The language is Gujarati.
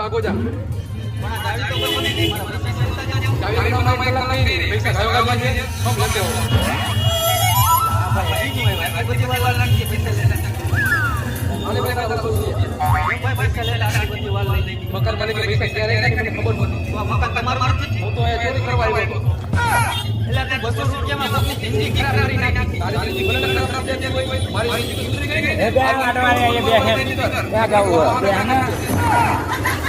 આગો જા મકાન માલિક પૈસા ક્યારે મને ખબર નથી મકાન તમારું હું તો ચોરી કરવા આવ્યો એટલે 200 રૂપિયામાં આપની જિંદગી ગિરારી નાખી તારી જિંદગી મને ખરાબ થઈ ગઈ મારી જિંદગી સુધરી ગઈ કે એ બે આડવાળી એ બે હે ક્યાં ગાવું બે આના